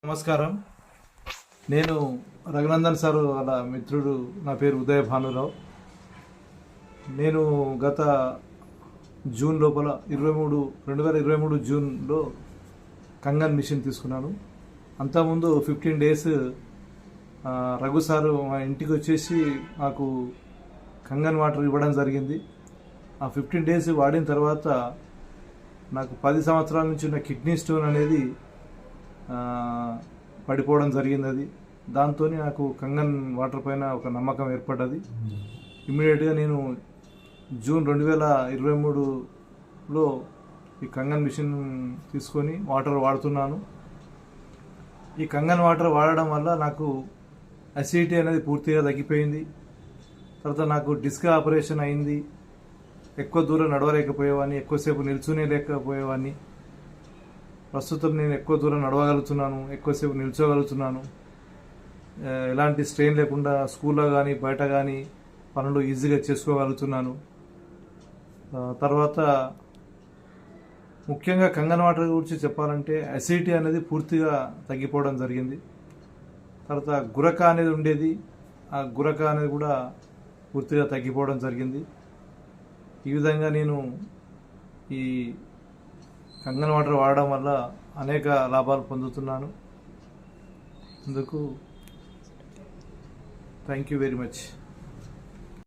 నమస్కారం. నేను రఘునందన్ సార్ వాళ్ళ మిత్రుడు. నా పేరు ఉదయ భానురావు. నేను గత జూన్ లోపల 2023 జూన్లో కంగన్ మిషన్ తీసుకున్నాను. అంతకుముందు 15 డేస్ రఘు సారు మా ఇంటికి వచ్చేసి నాకు కంగన్ వాటర్ ఇవ్వడం జరిగింది. ఆ 15 డేస్ వాడిన తర్వాత నాకు 10 సంవత్సరాల నుంచి ఉన్న కిడ్నీ స్టోన్ అనేది పడిపోవడం జరిగింది. దాంతో నాకు కంగన్ వాటర్ పైన ఒక నమ్మకం ఏర్పడ్డది. ఇమ్మీడియట్గా నేను జూన్ 2023లో ఈ కంగన్ మిషన్ తీసుకొని వాటర్ వాడుతున్నాను. ఈ కంగన్ వాటర్ వాడడం వల్ల నాకు అసిడిటీ అనేది పూర్తిగా తగ్గిపోయింది. తర్వాత నాకు డిస్క్ ఆపరేషన్ అయింది. ఎక్కువ దూరం నడవలేకపోయేవాడిని, ఎక్కువసేపు నిల్చునే లేకపోయేవాడిని. ప్రస్తుతం నేను ఎక్కువ దూరం నడవగలుగుతున్నాను, ఎక్కువసేపు నిల్చోగలుగుతున్నాను. ఎలాంటి స్ట్రెయిన్ లేకుండా స్కూల్లో కానీ బయట కానీ పనులు ఈజీగా చేసుకోగలుగుతున్నాను. తర్వాత ముఖ్యంగా కంగన్ వాటర్ గురించి చెప్పాలంటే అసిడిటీ అనేది పూర్తిగా తగ్గిపోవడం జరిగింది. తర్వాత గురక అనేది ఉండేది, ఆ గురక అనేది కూడా పూర్తిగా తగ్గిపోవడం జరిగింది. ఈ విధంగా నేను ఈ కంగన్ వాటర్ వాడడం వల్ల అనేక లాభాలు పొందుతున్నాను. అందుకు థ్యాంక్ యూ వెరీ మచ్.